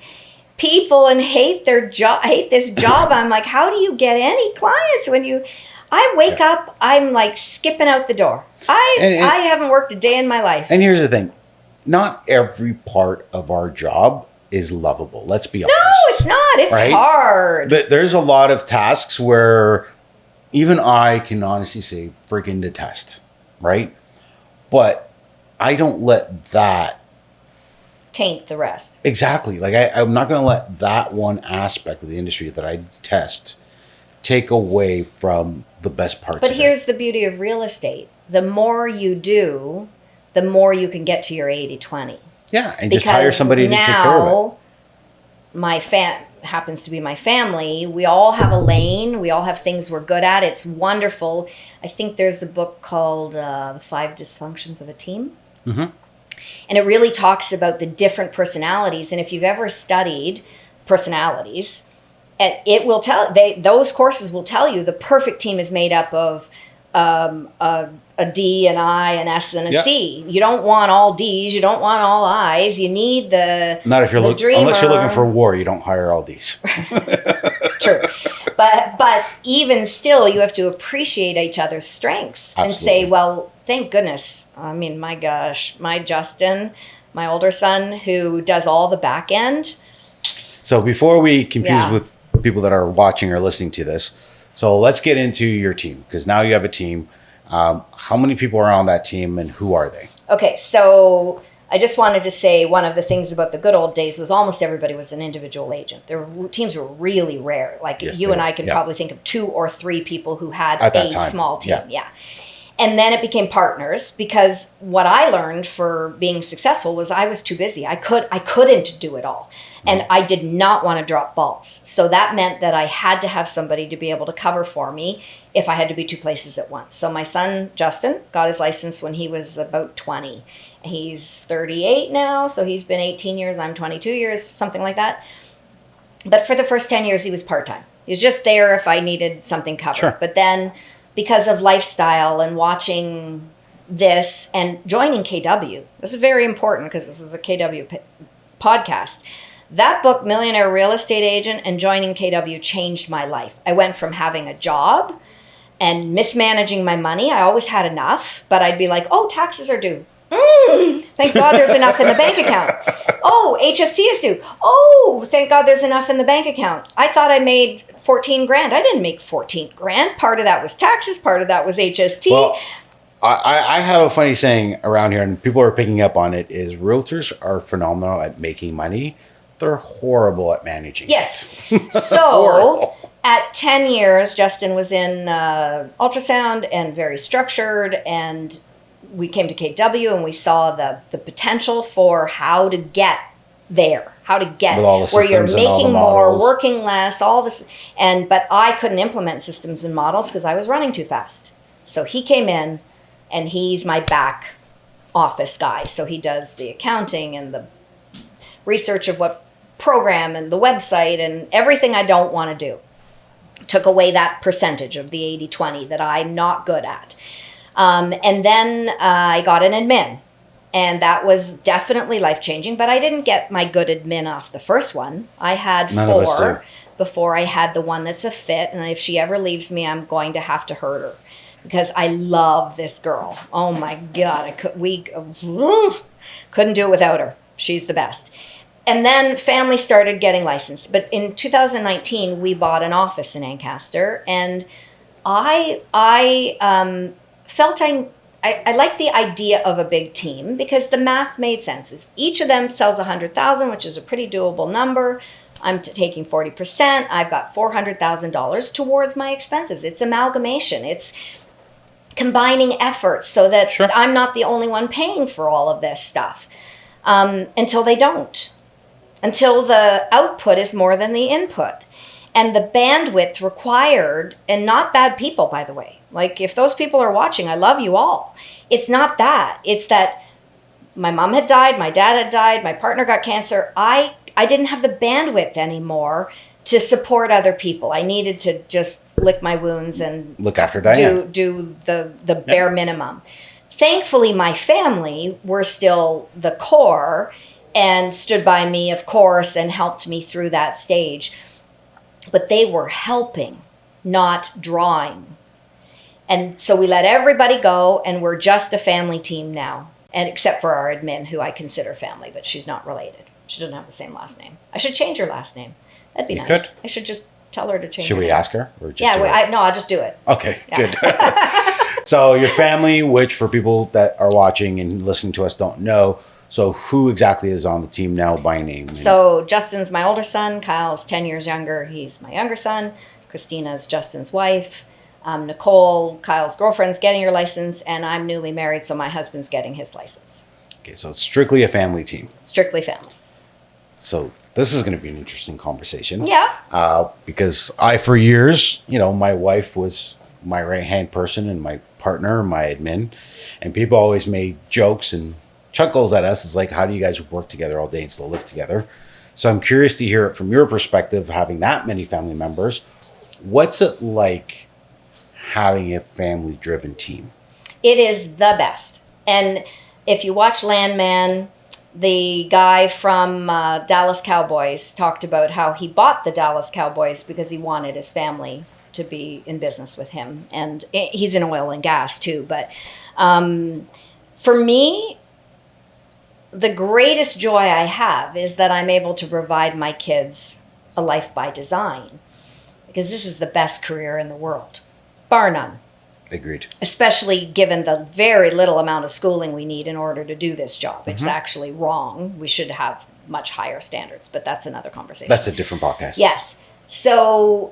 people and hate their job, hate this job. I'm like, how do you get any clients when I wake up, I'm like skipping out the door. I haven't worked a day in my life. And here's the thing. Not every part of our job is lovable. Let's be honest. No, it's not. It's hard. There's a lot of tasks where even I can honestly say freaking detest, right? But I don't let that taint the rest. Exactly. I'm not going to let that one aspect of the industry that I detest take away from the best parts. But here's the beauty of real estate. The more you do, the more you can get to your 80-20. Yeah, and just hire somebody to take care of it. My happens to be my family. We all have a lane. We all have things we're good at. It's wonderful. I think there's a book called The 5 Dysfunctions of a Team. Mm-hmm. And it really talks about the different personalities. And if you've ever studied personalities, it will those courses will tell you the perfect team is made up of a D, an I, an S, and a C. You don't want all D's. You don't want all I's. You need not if you're unless you're looking for war. You don't hire all D's. True, but even still, you have to appreciate each other's strengths. Absolutely. And say, well, thank goodness. I mean, my gosh, my Justin, my older son, who does all the back end. So before we confuse with people that are watching or listening to this, so let's get into your team, because now you have a team. How many people are on that team and who are they? Okay, so I just wanted to say one of the things about the good old days was almost everybody was an individual agent. Teams were really rare. Like you and I can probably think of 2 or 3 people who had a small team. Yeah. And then it became partners, because what I learned for being successful was I was too busy. I couldn't do it all. And I did not want to drop balls. So that meant that I had to have somebody to be able to cover for me if I had to be 2 places at once. So my son, Justin, got his license when he was about 20. He's 38 now, so he's been 18 years. I'm 22 years, something like that. But for the first 10 years, he was part-time. He was just there if I needed something covered. Sure. But then, because of lifestyle and watching this and joining KW, this is very important because this is a KW podcast. That book, Millionaire Real Estate Agent, and joining KW changed my life. I went from having a job and mismanaging my money. I always had enough, but I'd be like, oh, taxes are due. Thank God there's enough in the bank account. Oh, HST is due. Oh, thank God there's enough in the bank account. I thought I made 14 grand. I didn't make 14 grand. Part of that was taxes. Part of that was HST. Well, I have a funny saying around here, and people are picking up on it, is realtors are phenomenal at making money. They're horrible at managing. Yes. So at 10 years, Justin was in ultrasound and very structured, and we came to KW and we saw the potential for how to get there, how to get where you're making more, working less, all this. But I couldn't implement systems and models because I was running too fast. So he came in, and he's my back office guy. So he does the accounting and the research of what program and the website and everything I don't want to do. Took away that percentage of the 80-20 that I'm not good at. And then I got an admin, and that was definitely life-changing, but I didn't get my good admin off the first one. I had 4 before I had the one that's a fit, and if she ever leaves me, I'm going to have to hurt her because I love this girl. Oh my God, couldn't do it without her. She's the best. And then family started getting licensed. But in 2019, we bought an office in Ancaster, and I felt I liked the idea of a big team because the math made sense. Each of them sells $100,000, which is a pretty doable number. I'm taking 40%. I've got $400,000 towards my expenses. It's amalgamation. It's combining efforts so that I'm not the only one paying for all of this stuff until they don't. Until the output is more than the input. And the bandwidth required, and not bad people, by the way. Like, if those people are watching, I love you all. It's not that. It's that my mom had died, my dad had died, my partner got cancer. I didn't have the bandwidth anymore to support other people. I needed to just lick my wounds and look after Diane. Do the bare minimum. Thankfully, my family were still the core and stood by me, of course, and helped me through that stage. But they were helping, not drawing. And so we let everybody go, and we're just a family team now. And except for our admin, who I consider family, but she's not related. She doesn't have the same last name. I should change her last name. That'd be nice. Could. I should just tell her to change. Should we ask her? Or just I'll just do it. Okay, good. So your family, which for people that are watching and listening to us don't know, so who exactly is on the team now by name? So Justin's my older son. Kyle's 10 years younger. He's my younger son. Christina is Justin's wife. Nicole, Kyle's girlfriend's getting her license, and I'm newly married, so my husband's getting his license. Okay, so it's strictly a family team. Strictly family. So this is going to be an interesting conversation. Yeah. Because for years, my wife was my right-hand person and my partner, my admin, and people always made jokes and chuckles at us. It's like, how do you guys work together all day and still live together? So I'm curious to hear it from your perspective, having that many family members. What's it like having a family-driven team? It is the best. And if you watch Landman, the guy from Dallas Cowboys talked about how he bought the Dallas Cowboys because he wanted his family to be in business with him. And he's in oil and gas too. But for me, the greatest joy I have is that I'm able to provide my kids a life by design, because this is the best career in the world, bar none. Agreed. Especially given the very little amount of schooling we need in order to do this job. It's actually wrong. We should have much higher standards, but that's another conversation. That's a different podcast. Yes. So,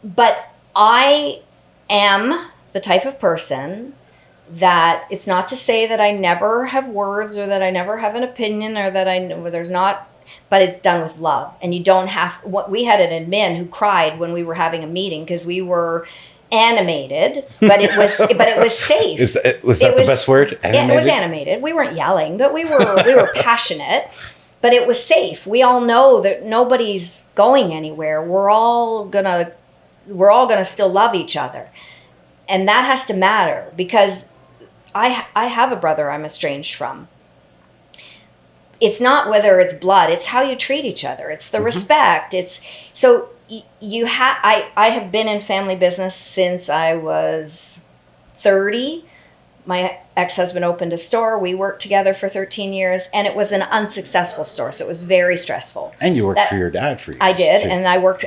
but I am the type of person that, it's not to say that I never have words or that I never have an opinion or that there's not, but it's done with love. And you don't have, we had an admin who cried when we were having a meeting because we were animated, but it was safe. Was that the best word? Animated? Yeah, it was animated. We weren't yelling, but we were passionate. But it was safe. We all know that nobody's going anywhere. We're all gonna still love each other, and that has to matter, because I have a brother I'm estranged from. It's not whether it's blood; it's how you treat each other. It's the respect. It's so. I have been in family business since I was 30. My ex-husband opened a store. We worked together for 13 years, and it was an unsuccessful store, so it was very stressful. And you worked for your dad for years. I did, too. and I worked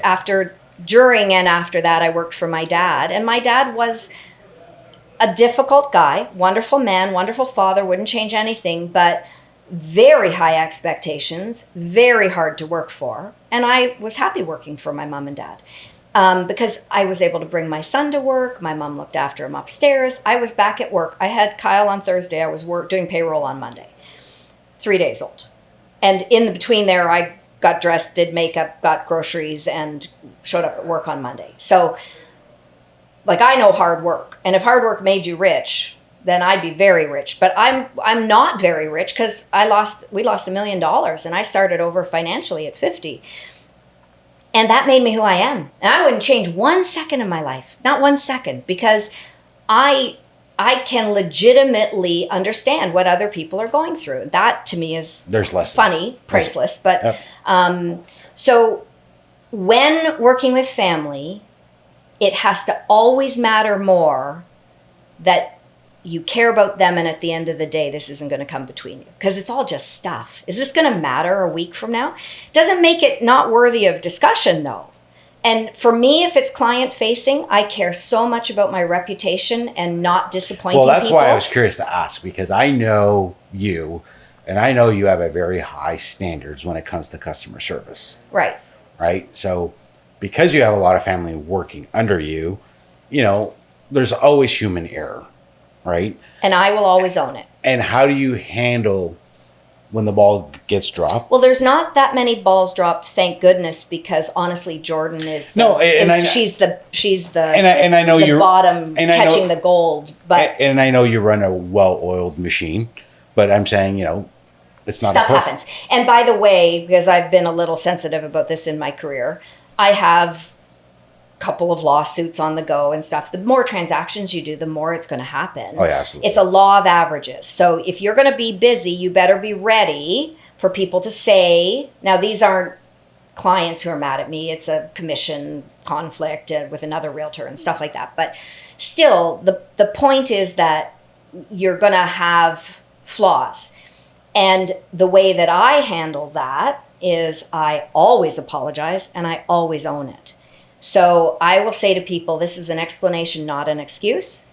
during and after that, I worked for my dad. And my dad was a difficult guy, wonderful man, wonderful father, wouldn't change anything, but very high expectations, very hard to work for. And I was happy working for my mom and dad because I was able to bring my son to work. My mom looked after him upstairs. I was back at work. I had Kyle on Thursday. I was doing payroll on Monday, 3 days old. And in between there, I got dressed, did makeup, got groceries, and showed up at work on Monday. So, I know hard work. And if hard work made you rich, then I'd be very rich. But I'm not very rich because we lost $1 million, and I started over financially at 50. And that made me who I am. And I wouldn't change 1 second of my life, not 1 second, because I can legitimately understand what other people are going through. That to me is funny, priceless. But so when working with family, it has to always matter more that you care about them, and at the end of the day, this isn't going to come between you, because it's all just stuff. Is this going to matter a week from now? Doesn't make it not worthy of discussion, though. And for me, if it's client facing, I care so much about my reputation and not disappointing people. Well, that's why I was curious to ask, because I know you, and I know you have a very high standards when it comes to customer service. Right. Right. So because you have a lot of family working under you, there's always human error. Right. And I will always own it. And how do you handle when the ball gets dropped? Well, there's not that many balls dropped, thank goodness, because honestly, Jordan is she's the bottom catching the gold. But and I know you run a well-oiled machine, but I'm saying, it's not stuff happens. And by the way, because I've been a little sensitive about this in my career, I have couple of lawsuits on the go and stuff. The more transactions you do, the more it's going to happen. Oh, yeah, absolutely. It's a law of averages. So if you're going to be busy, you better be ready for people to say, now these aren't clients who are mad at me. It's a commission conflict with another realtor and stuff like that. But still, the point is that you're going to have flaws. And the way that I handle that is I always apologize and I always own it. So I will say to people, this is an explanation, not an excuse,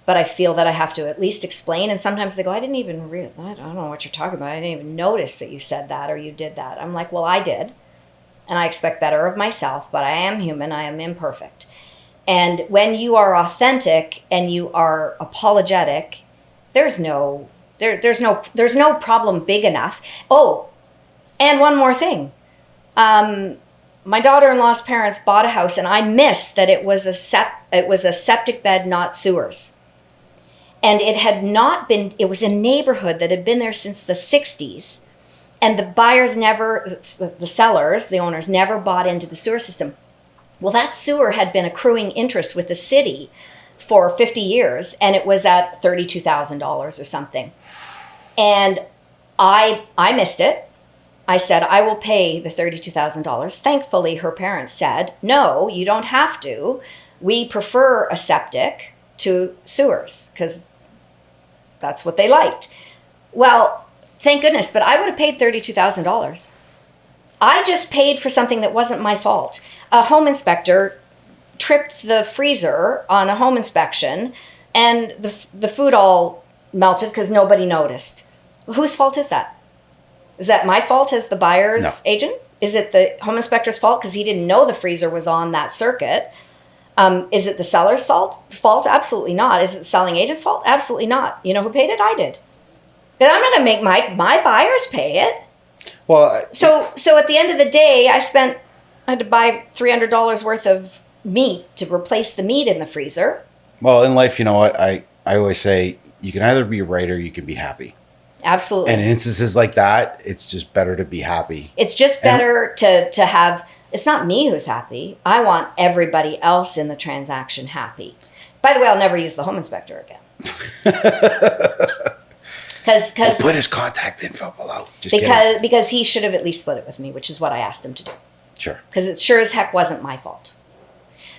but I feel that I have to at least explain. And sometimes they go, I don't know what you're talking about. I didn't even notice that you said that or you did that. I'm like, well, I did. and I expect better of myself, but I am human, I am imperfect. And when you are authentic and you are apologetic, there's no problem big enough. Oh, and one more thing. My daughter-in-law's parents bought a house, and I missed that it was a septic bed, not sewers. And it was a neighborhood that had been there since the 60s. And the sellers, the owners, never bought into the sewer system. Well, that sewer had been accruing interest with the city for 50 years, and it was at $32,000 or something. And I missed it. I said, I will pay the $32,000. Thankfully, her parents said, no, you don't have to. We prefer a septic to sewers because that's what they liked. Well, thank goodness, but I would have paid $32,000. I just paid for something that wasn't my fault. A home inspector tripped the freezer on a home inspection, and the food all melted because nobody noticed. Whose fault is that? Is that my fault as the buyer's agent? Is it the home inspector's fault because he didn't know the freezer was on that circuit? Is it the seller's fault? Absolutely not. Is it the selling agent's fault? Absolutely not. You know who paid it? I did. But I'm not going to make my buyers pay it. Well, so at the end of the day, I had to buy $300 worth of meat to replace the meat in the freezer. Well, in life, you know what? I always say you can either be right or you can be happy. Absolutely. And in instances like that, it's just better to be happy. It's just better to have, it's not me who's happy. I want everybody else in the transaction happy. By the way, I'll never use the home inspector again. Because put his contact info below. Because he should have at least split it with me, which is what I asked him to do. Sure. Because it sure as heck wasn't my fault.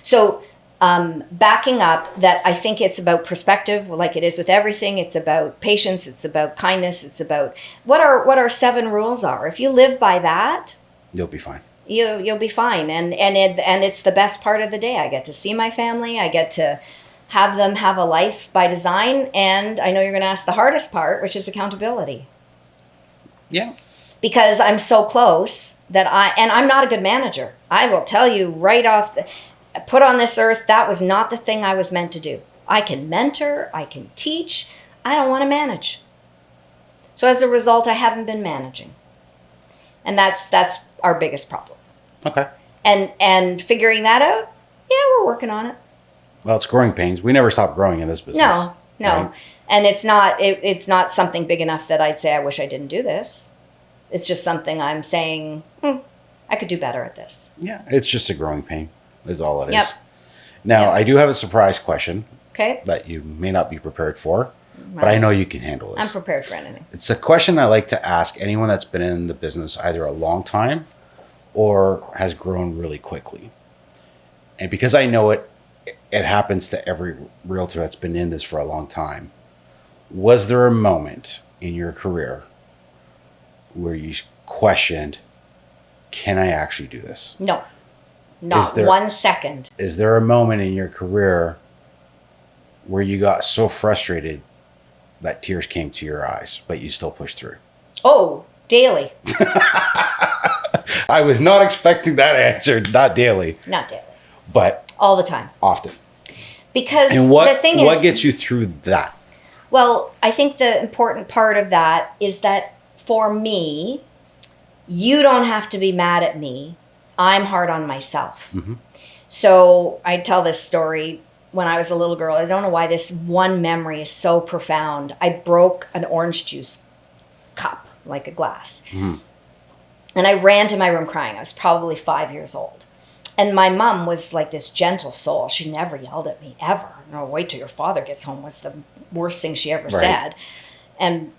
So backing up, that I think it's about perspective, like it is with everything. It's about patience. It's about kindness. It's about what our 7 rules are. If you live by that, you'll be fine. You'll be fine. And it's the best part of the day. I get to see my family. I get to have them have a life by design. And I know you're going to ask the hardest part, which is accountability. Yeah. Because I'm so close and I'm not a good manager. I will tell you right off, put on this earth, that was not the thing I was meant to do. I can mentor, I can teach, I don't want to manage. So as a result, I haven't been managing. And that's our biggest problem. Okay. And figuring that out, yeah, we're working on it. Well, it's growing pains. We never stop growing in this business. No. Right? And it's not something big enough that I'd say I wish I didn't do this. It's just something I'm saying, I could do better at this. Yeah, it's just a growing pain is all it is. Yep. Now, Yep. I do have a surprise question. Okay. That you may not be prepared for, but I know you can handle this. I'm prepared for anything. It's a question I like to ask anyone that's been in the business either a long time or has grown really quickly. And because I know it happens to every realtor that's been in this for a long time. Was there a moment in your career where you questioned, can I actually do this? No, not 1 second. Is there a moment in your career where you got so frustrated that tears came to your eyes, but you still pushed through? Oh, daily. I was not expecting that answer. Not daily. Not daily. But all the time. Often. Because the thing is, what gets you through that? Well, I think the important part of that is that for me, you don't have to be mad at me. I'm hard on myself. Mm-hmm. So I tell this story when I was a little girl. I don't know why this one memory is so profound. I broke an orange juice cup, like a glass. Mm-hmm. And I ran to my room crying. I was probably 5 years old. And my mom was like this gentle soul. She never yelled at me, ever. No, wait till your father gets home was the worst thing she ever said. And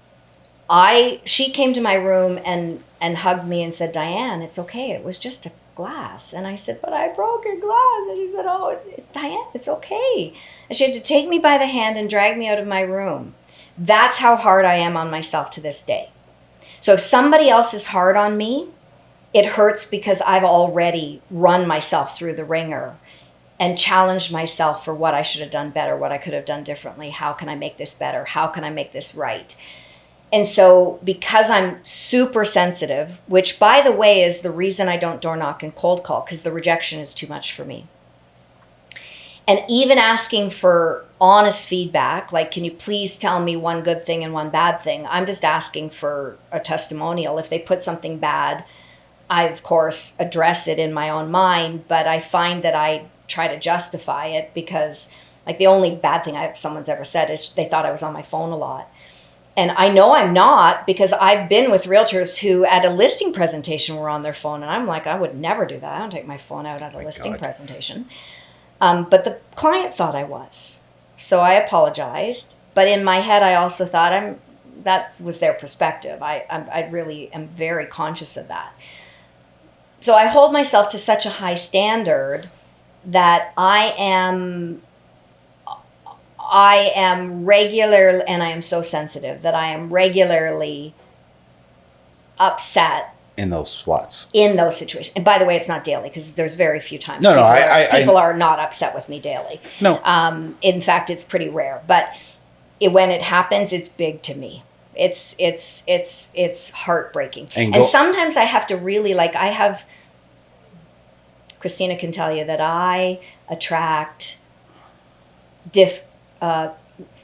she came to my room and hugged me and said, Diane, it's okay. It was just a glass. And I said, but I broke a glass. And she said, oh, Diane, it's okay. And she had to take me by the hand and drag me out of my room. That's how hard I am on myself to this day. So if somebody else is hard on me, it hurts because I've already run myself through the ringer and challenged myself for what I should have done better, what I could have done differently. How can I make this better? How can I make this right? And so because I'm super sensitive, which by the way is the reason I don't door knock and cold call, because the rejection is too much for me. And even asking for honest feedback, like, can you please tell me one good thing and one bad thing? I'm just asking for a testimonial. If they put something bad, I, of course, address it in my own mind, but I find that I try to justify it because, like, the only bad thing someone's ever said is they thought I was on my phone a lot. And I know I'm not, because I've been with realtors who at a listing presentation were on their phone. And I'm like, I would never do that. I don't take my phone out at a listing presentation. But the client thought I was. So I apologized. But in my head, I also thought that was their perspective. I really am very conscious of that. So I hold myself to such a high standard that I am regular, and I am so sensitive that I am regularly upset in those spots, in those situations. And by the way, it's not daily, because there's very few times people are not upset with me daily. No. In fact, it's pretty rare. But when it happens, it's big to me. It's heartbreaking. And sometimes I have to really, Christina can tell you that I attract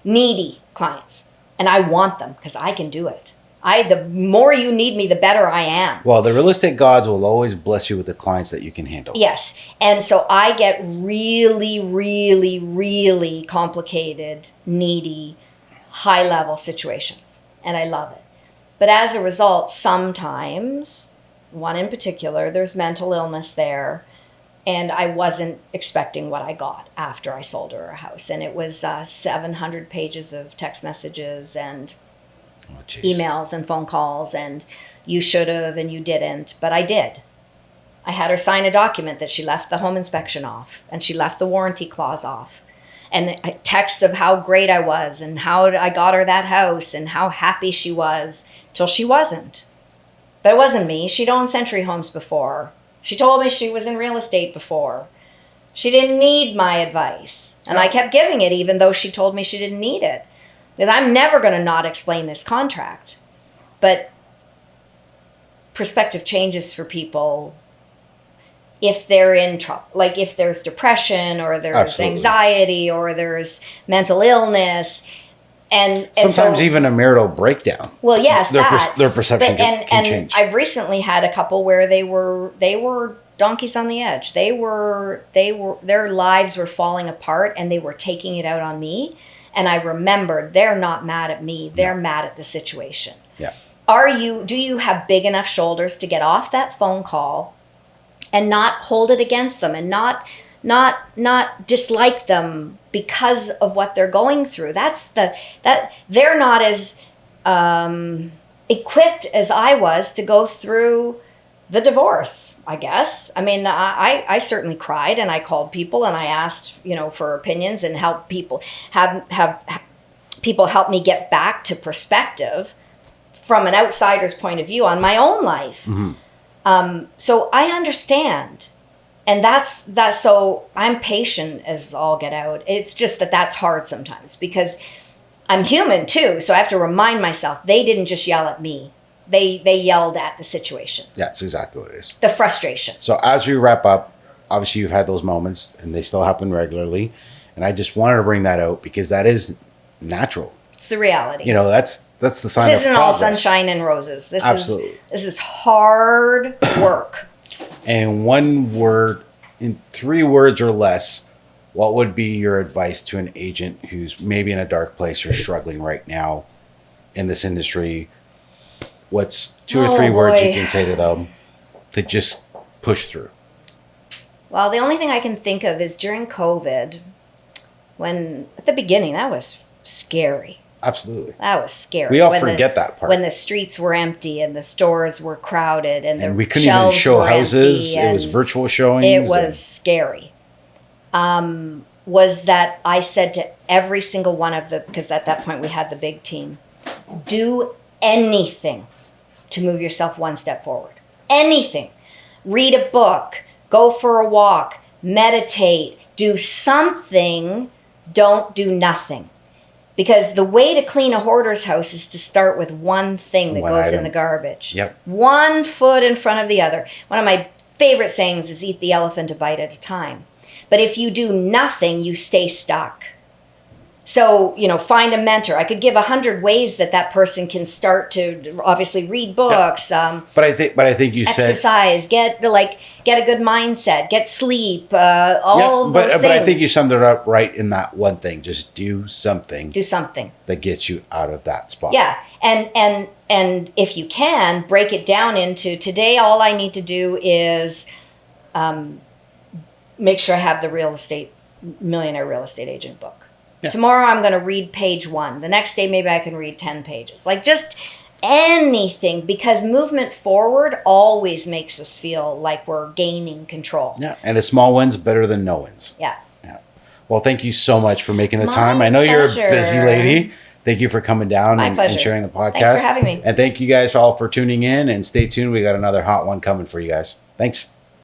needy clients, and I want them because I can do it. The more you need me, the better I am. Well, the real estate gods will always bless you with the clients that you can handle. Yes. And so I get really, really, really complicated, needy, high-level situations, and I love it. But as a result, sometimes, one in particular, there's mental illness there, and I wasn't expecting what I got after I sold her a house. And it was 700 pages of text messages and emails and phone calls, and you should have and you didn't, but I did. I had her sign a document that she left the home inspection off, and she left the warranty clause off, and texts of how great I was and how I got her that house and how happy she was, till she wasn't. But it wasn't me. She'd owned Century Homes before. She told me she was in real estate before. She didn't need my advice, and I kept giving it even though she told me she didn't need it. Because I'm never going to not explain this contract. But perspective changes for people if they're in trouble. Like if there's depression, or there's anxiety, or there's mental illness. And sometimes even a marital breakdown. Well, yes, their perception can change. I've recently had a couple where they were donkeys on the edge. Their lives were falling apart, and they were taking it out on me. And I remembered, they're not mad at me. They're mad at the situation. Yeah. Do you have big enough shoulders to get off that phone call and not hold it against them, and not dislike them because of what they're going through? They're not as equipped as I was to go through the divorce, I guess. I mean, I certainly cried, and I called people, and I asked, for opinions, and help people have people help me get back to perspective from an outsider's point of view on my own life. Mm-hmm. So I understand. And that's so I'm patient as all get out. It's just that's hard sometimes, because I'm human too. So I have to remind myself, they didn't just yell at me. They yelled at the situation. Yeah, that's exactly what it is. The frustration. So as we wrap up, obviously you've had those moments, and they still happen regularly. And I just wanted to bring that out because that is natural. It's the reality. That's the sign of progress. This isn't all sunshine and roses. This is hard work. And in 3 words or less, what would be your advice to an agent who's maybe in a dark place or struggling right now in this industry? What's 2 or 3 words you can say to them to just push through? Well, the only thing I can think of is during COVID, when at the beginning, that was scary. Absolutely. That was scary. We all forget that part. When the streets were empty and the stores were crowded and we couldn't even show houses. It was virtual showings. It was scary. Was that I said to every single one of because at that point we had the big team, do anything to move yourself one step forward. Anything. Read a book, go for a walk, meditate, do something, don't do nothing. Because the way to clean a hoarder's house is to start with one thing that One goes item. in the garbage. Yep. One foot in front of the other. One of my favorite sayings is eat the elephant a bite at a time. But if you do nothing, you stay stuck. So, find a mentor. I could give 100 ways that person can start to obviously read books. But I think you said exercise, get a good mindset, get sleep, all those things. But I think you summed it up right in that one thing. Just do something. Do something that gets you out of that spot. Yeah, and if you can break it down into today, all I need to do is make sure I have the Millionaire Real Estate Agent book. Yeah. Tomorrow I'm going to read page 1. The next day maybe I can read 10 pages. Like just anything, because movement forward always makes us feel like we're gaining control. Yeah, and a small win's better than no wins. Yeah. Well, thank you so much for making the time. My I know pleasure. You're a busy lady. Thank you for coming down and sharing the podcast. Thanks for having me. And thank you guys all for tuning in, and stay tuned. We got another hot one coming for you guys. Thanks.